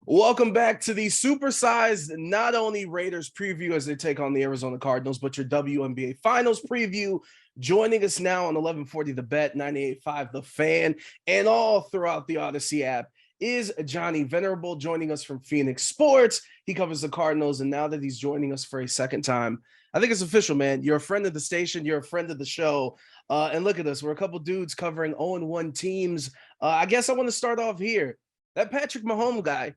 Welcome back to the supersized, not only Raiders preview as they take on the Arizona Cardinals, but your WNBA Finals preview. Joining us now on 1140 The Bet, 98.5 The Fan, and all throughout the Audacy app is Johnny Venerable joining us from Phoenix Sports. He covers the Cardinals, and now that he's joining us for a second time, I think it's official, man. You're a friend of the station. You're a friend of the show. And look at us. We're a couple dudes covering 0-1 teams. I guess I want to start off here. That Patrick Mahomes guy,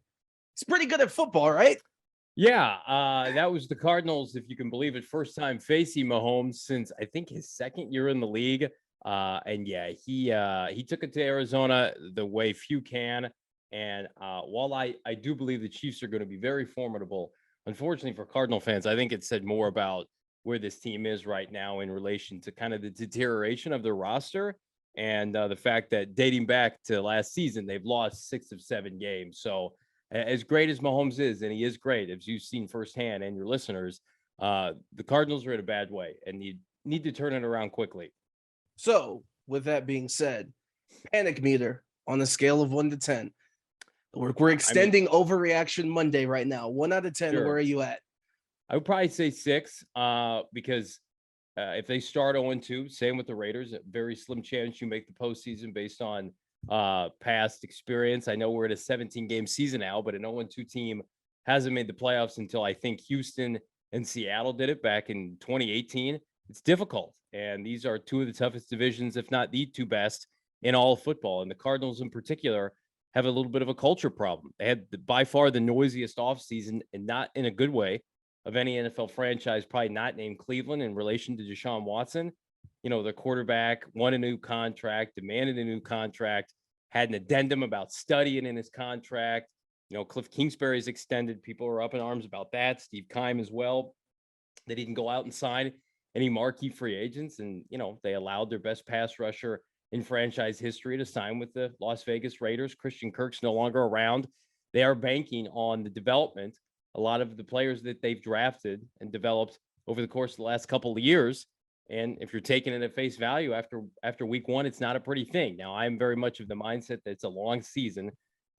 he's pretty good at football, right? Yeah, that was the Cardinals, if you can believe it, first time facing Mahomes since I think his second year in the league. And yeah, he took it to Arizona the way few can. And while I do believe the Chiefs are going to be very formidable, unfortunately for Cardinal fans, I think it said more about where this team is right now in relation to kind of the deterioration of their roster and the fact that dating back to last season, they've lost 6 of 7 games. So as great as Mahomes is, and he is great, as you've seen firsthand and your listeners, the Cardinals are in a bad way and need to turn it around quickly. So, with that being said, panic meter on a scale of 1 to 10. We're extending overreaction Monday right now. 1 out of 10, sure. where are you at? I would probably say 6 because if they start 0-2, same with the Raiders, a very slim chance you make the postseason based on past experience. I know we're at a 17-game season now, but an 0-2 team hasn't made the playoffs until I think Houston and Seattle did it back in 2018. It's difficult, and these are two of the toughest divisions, if not the two best in all of football. And the Cardinals in particular have a little bit of a culture problem. They had by far the noisiest offseason, and not in a good way, of any NFL franchise, probably not named Cleveland, in relation to Deshaun Watson. You know, the quarterback won a new contract, demanded a new contract, had an addendum about studying in his contract. You know, Cliff Kingsbury's extended. People are up in arms about that. Steve Keim as well, that he can go out and sign any marquee free agents. And, you know, they allowed their best pass rusher in franchise history to sign with the Las Vegas Raiders. Christian Kirk's no longer around. They are banking on the development. A lot of the players that they've drafted and developed over the course of the last couple of years. And if you're taking it at face value after week 1, it's not a pretty thing. Now, I'm very much of the mindset that it's a long season.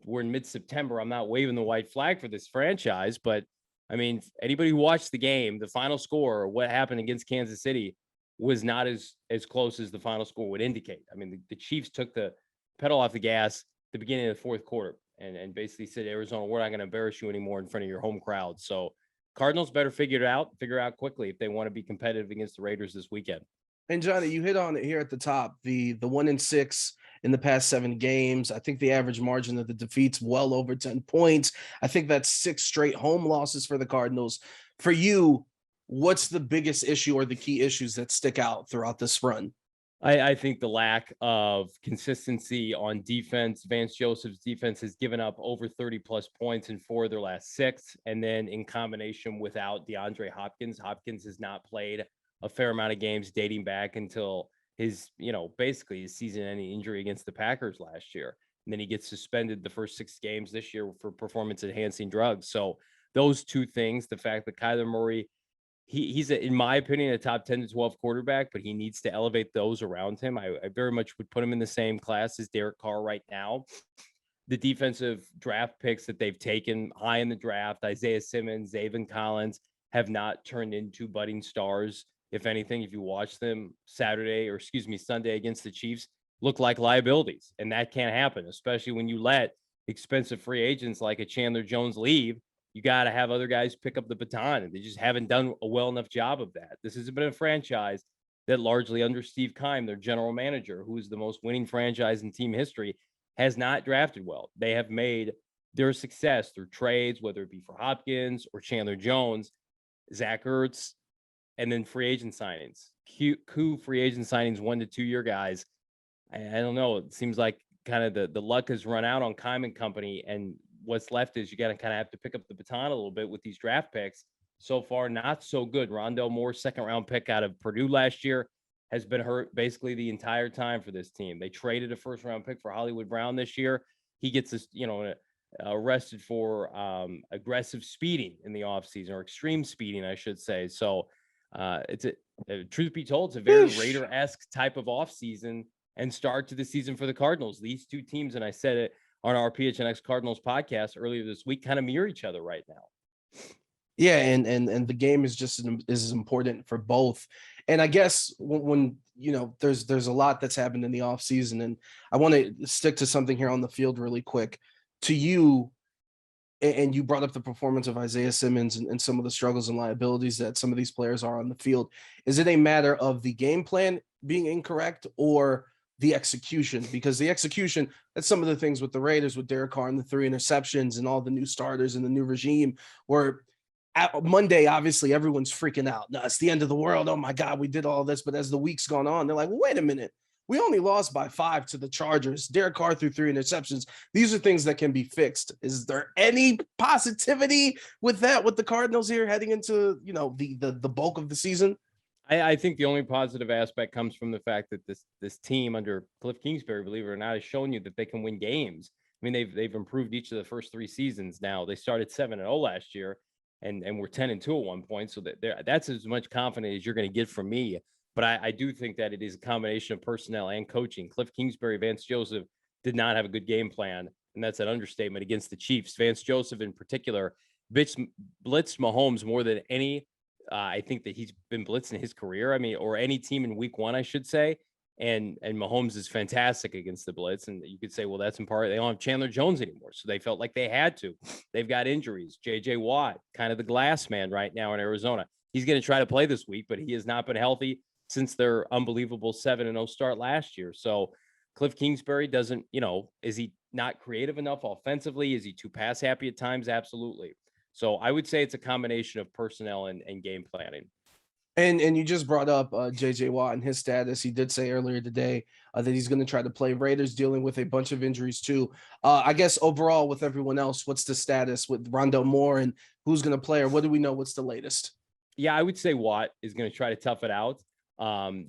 We're in mid-September. I'm not waving the white flag for this franchise, but I mean, anybody who watched the game, the final score, or what happened against Kansas City was not as close as the final score would indicate. I mean, the Chiefs took the pedal off the gas at the beginning of the fourth quarter and basically said, Arizona, we're not going to embarrass you anymore in front of your home crowd. So Cardinals better figure out quickly if they want to be competitive against the Raiders this weekend. And Johnny, you hit on it here at the top. The 1-6 in the past 7 games. I think the average margin of the defeats well over 10 points. I think that's 6 straight home losses for the Cardinals. For you, what's the biggest issue or the key issues that stick out throughout this run? I think the lack of consistency on defense. Vance Joseph's defense has given up over 30-plus points in 4 of their last 6. And then in combination without DeAndre Hopkins, Hopkins has not played a fair amount of games dating back until his, basically his season-ending injury against the Packers last year. And then he gets suspended the first 6 games this year for performance-enhancing drugs. So those two things, the fact that Kyler Murray, he's in my opinion, a top 10 to 12 quarterback, but he needs to elevate those around him. I very much would put him in the same class as Derek Carr right now. The defensive draft picks that they've taken high in the draft, Isaiah Simmons, Zaven Collins, have not turned into budding stars. If anything, if you watch them Sunday against the Chiefs, look like liabilities. And that can't happen, especially when you let expensive free agents like a Chandler Jones leave. You got to have other guys pick up the baton, and they just haven't done a well enough job of that. This has been a franchise that largely under Steve Keim, their general manager, who is the most winning franchise in team history, has not drafted well. They have made their success through trades, whether it be for Hopkins or Chandler Jones, Zach Ertz, and then free agent signings. Coup free agent signings, 1 to 2 year guys. I don't know. It seems like kind of the luck has run out on Keim and company, and what's left is you got to kind of have to pick up the baton a little bit with these draft picks. So far, not so good. Rondell Moore, 2nd-round pick out of Purdue last year, has been hurt basically the entire time for this team. They traded a 1st-round pick for Hollywood Brown this year. He gets this, arrested for aggressive speeding in the offseason, or extreme speeding, I should say. So truth be told, it's a very Raider-esque type of offseason and start to the season for the Cardinals. These two teams, and I said it on our PHNX Cardinals podcast earlier this week kind of mirror each other right now. Yeah, and the game is just as important for both. And I guess when you know there's a lot that's happened in the offseason, and I want to stick to something here on the field really quick. To you, and you brought up the performance of Isaiah Simmons and some of the struggles and liabilities that some of these players are on the field. Is it a matter of the game plan being incorrect or the execution? Because the execution, that's some of the things with the Raiders, with Derek Carr and the 3 interceptions and all the new starters and the new regime, where at Monday, obviously, everyone's freaking out. No, it's the end of the world. Oh my God, we did all this. But as the week's gone on, they're like, well, wait a minute. We only lost by 5 to the Chargers. Derek Carr threw 3 interceptions. These are things that can be fixed. Is there any positivity with that, with the Cardinals here heading into, the bulk of the season? I think the only positive aspect comes from the fact that this team under Cliff Kingsbury, believe it or not, has shown you that they can win games. I mean, they've improved each of the first 3 seasons now. They started 7-0 last year and we're 10-2 at one point. So that's as much confidence as you're going to get from me. But I do think that it is a combination of personnel and coaching. Cliff Kingsbury, Vance Joseph did not have a good game plan, and that's an understatement against the Chiefs. Vance Joseph in particular blitzed Mahomes more than any. I think that he's been blitzed in his career. I mean, or any team in week 1, I should say. And Mahomes is fantastic against the blitz. And you could say, well, that's in part, they don't have Chandler Jones anymore. So they felt like they had to. They've got injuries. JJ Watt, kind of the glass man right now in Arizona. He's going to try to play this week, but he has not been healthy since their unbelievable 7-0 start last year. So Cliff Kingsbury doesn't, is he not creative enough offensively? Is he too pass happy at times? Absolutely. So I would say it's a combination of personnel and game planning. And you just brought up JJ Watt and his status. He did say earlier today that he's going to try to play. Raiders dealing with a bunch of injuries too. I guess overall with everyone else, what's the status with Rondell Moore and who's going to play, or what do we know? What's the latest? Yeah, I would say Watt is going to try to tough it out.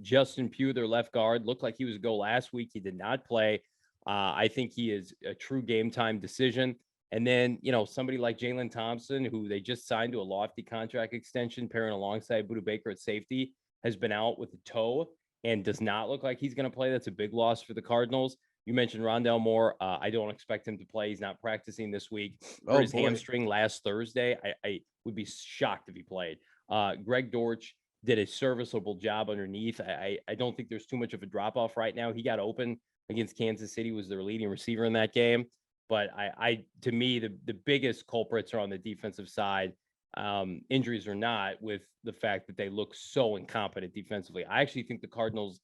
Justin Pugh, their left guard, looked like he was a go last week. He did not play. I think he is a true game time decision. And then, somebody like Jalen Thompson, who they just signed to a lofty contract extension, pairing alongside Budda Baker at safety, has been out with a toe and does not look like he's going to play. That's a big loss for the Cardinals. You mentioned Rondell Moore. I don't expect him to play. He's not practicing this week. Hurt his hamstring last Thursday. I would be shocked if he played. Greg Dortch did a serviceable job underneath. I don't think there's too much of a drop-off right now. He got open against Kansas City, was their leading receiver in that game. But to me, the biggest culprits are on the defensive side, injuries or not, with the fact that they look so incompetent defensively. I actually think the Cardinals,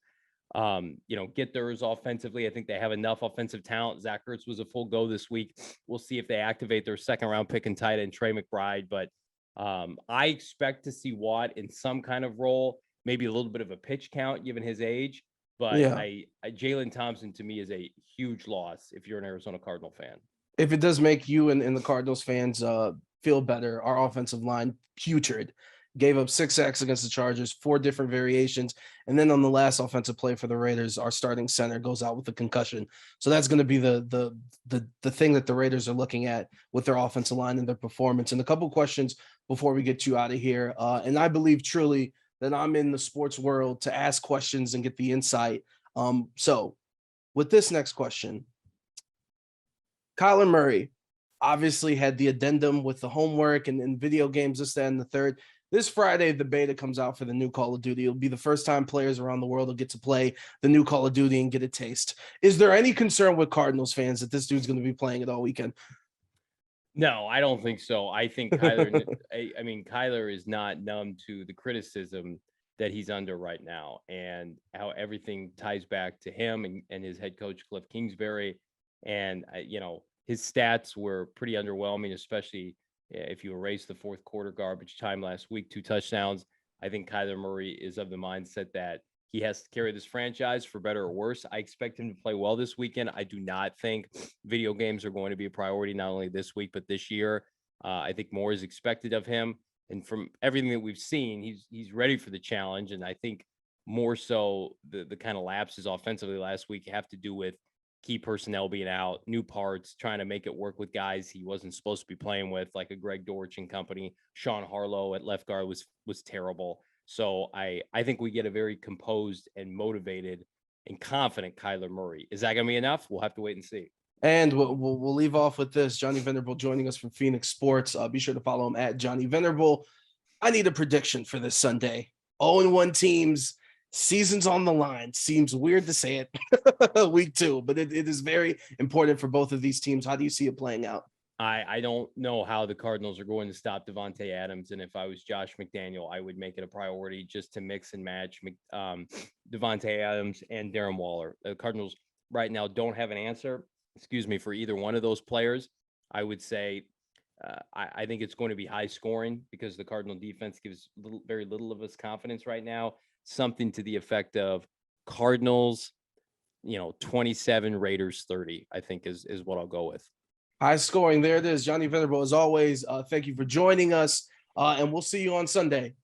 get theirs offensively. I think they have enough offensive talent. Zach Ertz was a full go this week. We'll see if they activate their 2nd-round pick and tight end Trey McBride. But I expect to see Watt in some kind of role, maybe a little bit of a pitch count given his age. But yeah, Jalen Thompson to me is a huge loss if you're an Arizona Cardinal fan. If it does make you and the Cardinals fans feel better, our offensive line putrid. Gave up 6 sacks against the Chargers, 4 different variations. And then on the last offensive play for the Raiders, our starting center goes out with a concussion. So that's going to be the thing that the Raiders are looking at with their offensive line and their performance. And a couple questions before we get you out of here. And I believe truly that I'm in the sports world to ask questions and get the insight. So with this next question, Kyler Murray obviously had the addendum with the homework and video games, this, that, and the third. This Friday, the beta comes out for the new Call of Duty. It'll be the first time players around the world will get to play the new Call of Duty and get a taste. Is there any concern with Cardinals fans that this dude's going to be playing it all weekend? No, I don't think so. I think Kyler, Kyler is not numb to the criticism that he's under right now and how everything ties back to him and his head coach, Cliff Kingsbury. And, his stats were pretty underwhelming, especially if you erase the 4th quarter garbage time last week, 2 touchdowns. I think Kyler Murray is of the mindset that he has to carry this franchise for better or worse. I expect him to play well this weekend. I do not think video games are going to be a priority, not only this week, but this year. I think more is expected of him. And from everything that we've seen, he's ready for the challenge. And I think more so the kind of lapses offensively last week have to do with key personnel being out, new parts, trying to make it work with guys he wasn't supposed to be playing with, like a Greg Dortch and company. Sean Harlow at left guard was terrible. So I think we get a very composed and motivated and confident Kyler Murray. Is that going to be enough? We'll have to wait and see. And we'll leave off with this. Johnny Venerable joining us from Phoenix Sports. Be sure to follow him at Johnny Venerable. I need a prediction for this Sunday. 0-1 teams, season's on the line. Seems weird to say it week 2, but it is very important for both of these teams. How do you see it playing out? I don't know how the Cardinals are going to stop Devontae Adams. And if I was Josh McDaniel, I would make it a priority just to mix and match Devontae Adams and Darren Waller. The Cardinals right now don't have an answer, for either one of those players. I would say I think it's going to be high scoring because the Cardinal defense gives very little of us confidence right now. Something to the effect of Cardinals, 27, Raiders 30, I think is what I'll go with. High scoring. There it is. Johnny Venerable, as always, thank you for joining us. And we'll see you on Sunday.